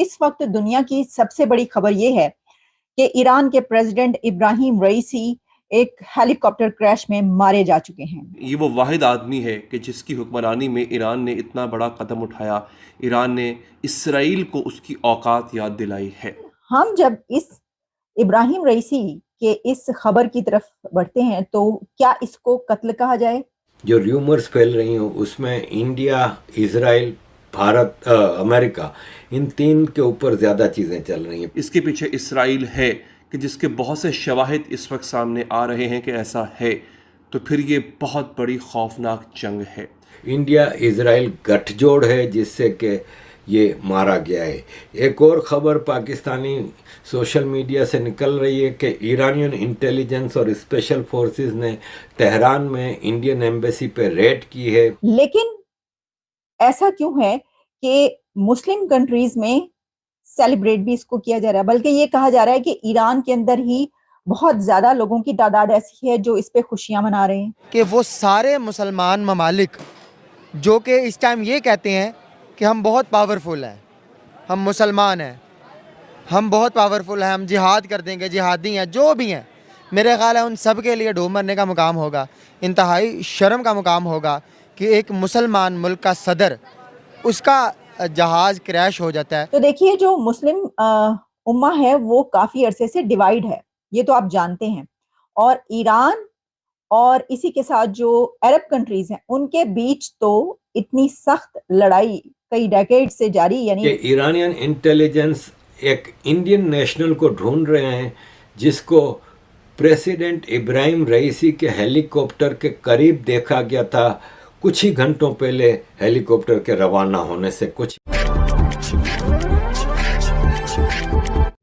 इस वक्त दुनिया की सबसे बड़ी खबर ये है कि ईरान के प्रेसिडेंट इब्राहिम रईसी एक हेलीकॉप्टर क्रैश में मारे जा चुके हैं। ये वो वाहिद आदमी है कि जिसकी हुक्मरानी में ईरान ने इतना बड़ा कदम उठाया। ईरान ने इसराइल को उसकी औकात याद दिलाई है। हम जब इस इब्राहिम रईसी के इस खबर की तरफ बढ़ते हैं तो क्या इसको कत्ल कहा जाए? जो र्यूमर्स फैल रही हैं उसमें इंडिया, इजराइल, भारत, अमेरिका, इन तीन के ऊपर ज़्यादा चीज़ें चल रही हैं। इसके पीछे इसराइल है कि जिसके बहुत से शवाहिद इस वक्त सामने आ रहे हैं कि ऐसा है, तो फिर ये बहुत बड़ी खौफनाक जंग है। इंडिया इजराइल गठजोड़ है जिससे कि ये मारा गया है। एक और ख़बर पाकिस्तानी सोशल मीडिया से निकल रही है कि ईरानियन इंटेलिजेंस और स्पेशल फोर्सेस ने तेहरान में इंडियन एम्बेसी पे रेड की है। लेकिन ऐसा क्यों है कि मुस्लिम कंट्रीज में सेलिब्रेट भी इसको किया जा रहा है, बल्कि ये कहा जा रहा है कि ईरान के अंदर ही बहुत ज्यादा लोगों की तादाद ऐसी है जो इस पे खुशियां मना रहे हैं कि वो सारे मुसलमान ममालिक जो कि इस टाइम ये कहते हैं कि हम बहुत पावरफुल हैं, हम मुसलमान हैं, हम बहुत पावरफुल हैं, हम जिहाद कर देंगे, जिहादी हैं, जो भी हैं, मेरे ख्याल है उन सब के लिए डूब मरने का मुकाम होगा, इंतहाई शर्म का मुकाम होगा कि एक मुसलमान मुल्क का सदर, उसका जहाज़ क्रैश हो जाता है। तो देखिए, जो मुस्लिम उम्मा है वो काफी अरसे से डिवाइड है, ये तो आप जानते हैं, और ईरान और इसी के साथ जो अरब कंट्रीज हैं उनके बीच तो इतनी सख्त लड़ाई कई डेकेड से जारी, यानी ईरानियन इंटेलिजेंस एक इंडियन नेशनल को ढूंढ रहे हैं जिसको प्रेसिडेंट इब्राहिम रईसी के हेलीकॉप्टर के करीब देखा गया था कुछ ही घंटों पहले हेलीकॉप्टर के रवाना होने से कुछ।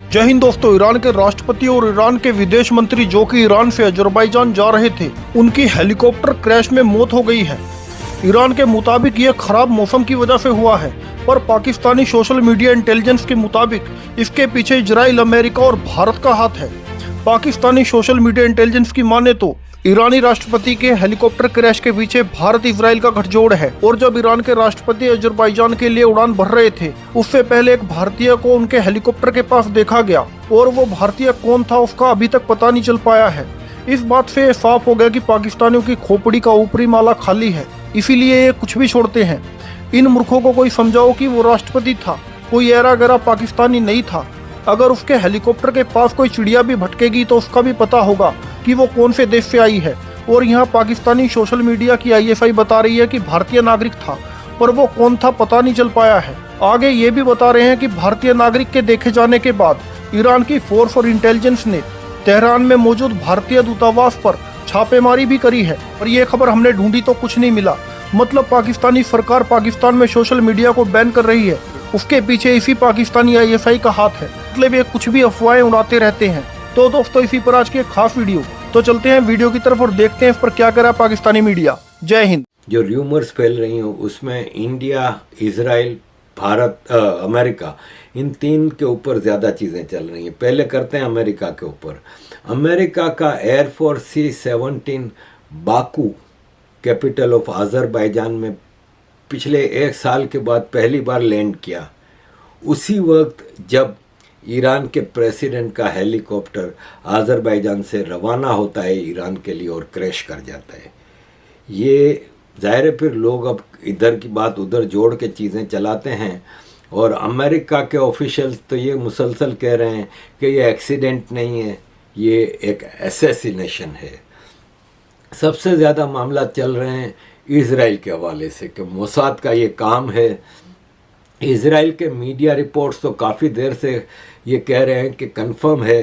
जय हिंद दोस्तों। ईरान के राष्ट्रपति और ईरान के विदेश मंत्री जो कि ईरान से अजरबैजान जा रहे थे, उनकी हेलीकॉप्टर क्रैश में मौत हो गई है। ईरान के मुताबिक ये खराब मौसम की वजह से हुआ है, पर पाकिस्तानी सोशल मीडिया इंटेलिजेंस के मुताबिक इसके पीछे इजराइल, अमेरिका और भारत का हाथ है। पाकिस्तानी सोशल मीडिया इंटेलिजेंस की माने तो ईरानी राष्ट्रपति के हेलीकॉप्टर क्रैश के पीछे भारत इजराइल का गठजोड़ है, और जब ईरान के राष्ट्रपति अजरबैजान के लिए उड़ान भर रहे थे उससे पहले एक भारतीय को उनके हेलीकॉप्टर के पास देखा गया, और वो भारतीय कौन था उसका अभी तक पता नहीं चल पाया है। इस बात से साफ हो गया कि पाकिस्तानियों की खोपड़ी का ऊपरी माला खाली है, इसीलिए ये कुछ भी छोड़ते हैं। इन मूर्खों को कोई समझाओ कि वो राष्ट्रपति था, कोई ऐरा गैरा पाकिस्तानी नहीं था। अगर उसके हेलीकॉप्टर के पास कोई चिड़िया भी भटकेगी तो उसका भी पता होगा कि वो कौन से देश से आई है। और यहाँ पाकिस्तानी सोशल मीडिया की ISI बता रही है कि भारतीय नागरिक था, पर वो कौन था पता नहीं चल पाया है। आगे ये भी बता रहे हैं कि भारतीय नागरिक के देखे जाने के बाद ईरान की फोर्स और इंटेलिजेंस ने तेहरान में मौजूद भारतीय दूतावास पर छापेमारी भी करी है, और ये खबर हमने ढूंढी तो कुछ नहीं मिला। मतलब पाकिस्तानी सरकार पाकिस्तान में सोशल मीडिया को बैन कर रही है, उसके पीछे इसी पाकिस्तानी ISI का हाथ है। मतलब ये कुछ भी अफवाहें उड़ाते रहते हैं। तो दोस्तों, इसी पर आज की एक खास वीडियो, तो चलते हैं वीडियो की तरफ और देखते हैं इस पर क्या करा पाकिस्तानी मीडिया। जय हिंद। जो र्यूमर्स फैल रही हैं उसमें इंडिया, इजराइल, भारत, अमेरिका, इन तीन के ऊपर ज़्यादा चीज़ें चल रही हैं। पहले करते हैं अमेरिका के ऊपर। अमेरिका का air force C-17 Baku, capital of Azerbaijan में पिछले 1 साल के बाद पहली बार लैंड किया। उसी वक्त जब ईरान के प्रेसिडेंट का हेलीकॉप्टर अजरबैजान से रवाना होता है ईरान के लिए और क्रैश कर जाता है। ये ज़ाहिर है फिर लोग अब इधर की बात उधर जोड़ के चीज़ें चलाते हैं, और अमेरिका के ऑफिशियल्स तो ये मुसलसल कह रहे हैं कि ये एक्सीडेंट नहीं है, ये एक असैसिनेशन है। सबसे ज़्यादा मामला चल रहे हैं इजराइल के हवाले से कि मोसाद का ये काम है। इजराइल के मीडिया रिपोर्ट्स तो काफ़ी देर से ये कह रहे हैं कि कंफर्म है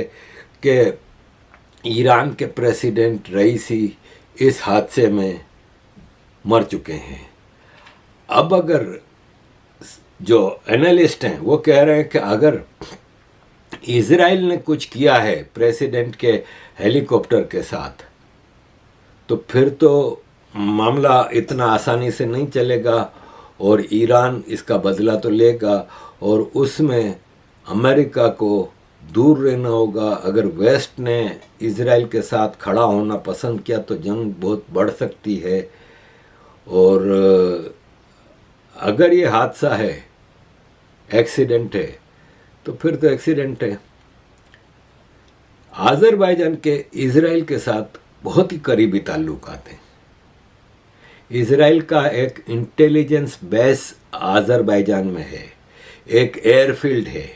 कि ईरान के प्रेसिडेंट रईसी इस हादसे में मर चुके हैं। अब अगर जो एनालिस्ट हैं वो कह रहे हैं कि अगर इजराइल ने कुछ किया है प्रेसिडेंट के हेलीकॉप्टर के साथ, तो फिर तो मामला इतना आसानी से नहीं चलेगा और ईरान इसका बदला तो लेगा, और उसमें अमेरिका को दूर रहना होगा। अगर वेस्ट ने इजराइल के साथ खड़ा होना पसंद किया तो जंग बहुत बढ़ सकती है। और अगर ये हादसा है, एक्सीडेंट है, तो फिर तो एक्सीडेंट है। आज़रबाईजान के इजराइल के साथ बहुत ही करीबी ताल्लुकात हैं। इजराइल का एक इंटेलिजेंस बेस आज़रबाईजान में है, एक एयरफील्ड है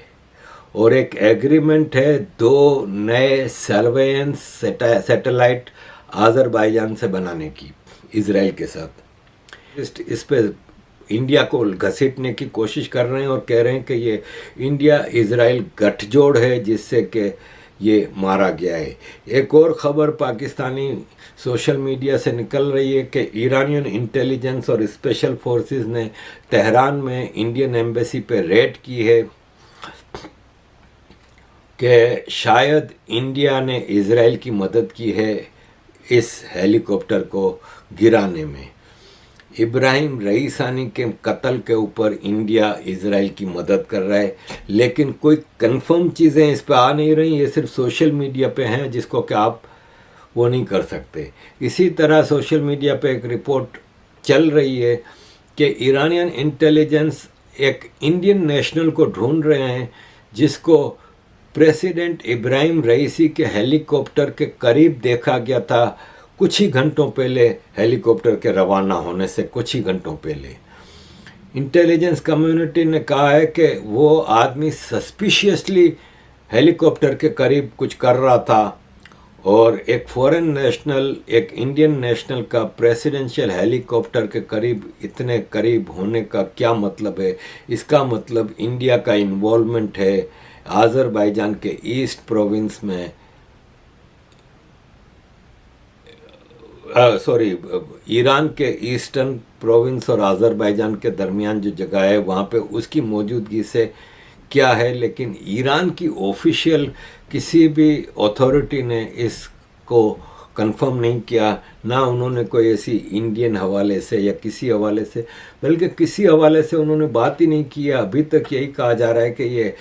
और एक एग्रीमेंट है 2 नए सर्वेलेंस सैटेलाइट आज़रबाईजान से बनाने की इजराइल के साथ। इस पे इंडिया को घसीटने की कोशिश कर रहे हैं और कह रहे हैं कि ये इंडिया इजराइल गठजोड़ है जिससे कि ये मारा गया है। एक और ख़बर पाकिस्तानी सोशल मीडिया से निकल रही है कि ईरानियन इंटेलिजेंस और स्पेशल फोर्सेस ने तेहरान में इंडियन एम्बेसी पे रेड की है कि शायद इंडिया ने इजराइल की मदद की है इस हेलीकॉप्टर को गिराने में। इब्राहिम रईसानी के कत्ल के ऊपर इंडिया इजराइल की मदद कर रहा है, लेकिन कोई कंफर्म चीज़ें इस पर आ नहीं रही, ये सिर्फ सोशल मीडिया पे हैं जिसको कि आप वो नहीं कर सकते। इसी तरह सोशल मीडिया पे एक रिपोर्ट चल रही है कि ईरानियन इंटेलिजेंस एक इंडियन नेशनल को ढूंढ रहे हैं जिसको प्रेसिडेंट इब्राहिम रईसी के हेलीकॉप्टर के करीब देखा गया था कुछ ही घंटों पहले, हेलीकॉप्टर के रवाना होने से कुछ ही घंटों पहले। इंटेलिजेंस कम्युनिटी ने कहा है कि वो आदमी सस्पिशियसली हेलीकॉप्टर के करीब कुछ कर रहा था और एक फॉरेन नेशनल, एक इंडियन नेशनल का प्रेसिडेंशियल हेलीकॉप्टर के करीब, इतने करीब होने का क्या मतलब है? इसका मतलब इंडिया का इन्वॉल्वमेंट है आज़रबाईजान के ईस्ट प्रोविंस में, ईरान के ईस्टर्न प्रोविंस और आज़रबाईजान के दरमियान जो जगह है वहाँ पे उसकी मौजूदगी से क्या है। लेकिन ईरान की ऑफिशियल किसी भी अथॉरिटी ने इसको कंफर्म नहीं किया, ना उन्होंने कोई ऐसी इंडियन हवाले से या किसी हवाले से, बल्कि किसी हवाले से उन्होंने बात ही नहीं किया। अभी तक यही कहा जा रहा है कि ये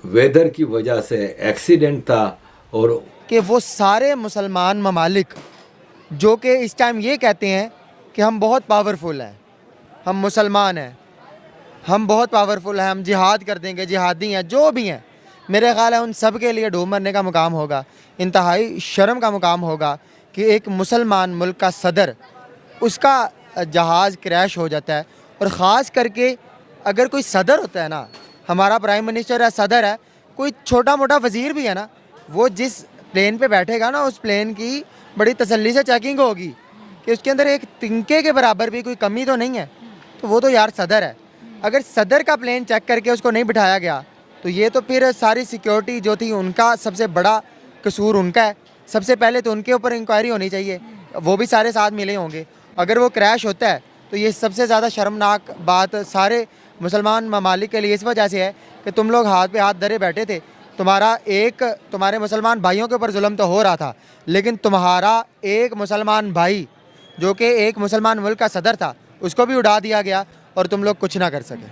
वेदर की वजह से एक्सीडेंट था और कि वो सारे मुसलमान ममालिक जो कि इस टाइम ये कहते हैं कि हम बहुत पावरफुल हैं, हम मुसलमान हैं, हम बहुत पावरफुल हैं, हम जिहाद कर देंगे, जिहादी हैं, जो भी हैं, मेरे ख्याल है उन सब के लिए डूब मरने का मुकाम होगा, इंतहाई शर्म का मुकाम होगा कि एक मुसलमान मुल्क का सदर, उसका जहाज़ क्रैश हो जाता है। और ख़ास करके अगर कोई सदर होता है ना, हमारा प्राइम मिनिस्टर है, सदर है, कोई छोटा मोटा वज़ीर भी है ना, वो जिस प्लेन पे बैठेगा ना, उस प्लेन की बड़ी तसल्ली से चेकिंग होगी कि उसके अंदर एक तिनके के बराबर भी कोई कमी तो नहीं है। तो वो तो यार सदर है। अगर सदर का प्लेन चेक करके उसको नहीं बिठाया गया तो ये तो फिर सारी सिक्योरिटी जो थी उनका सबसे बड़ा कसूर उनका है। सबसे पहले तो उनके ऊपर इंक्वायरी होनी चाहिए, वो भी सारे साथ मिले होंगे। अगर वो क्रैश होता है तो ये सबसे ज़्यादा शर्मनाक बात सारे मुसलमान ममालिक के लिए इस वजह से है कि तुम लोग हाथ पे हाथ धरे बैठे थे। तुम्हारे मुसलमान भाइयों के ऊपर जुल्म तो हो रहा था, लेकिन तुम्हारा एक मुसलमान भाई जो कि एक मुसलमान मुल्क का सदर था, उसको भी उड़ा दिया गया और तुम लोग कुछ ना कर सके।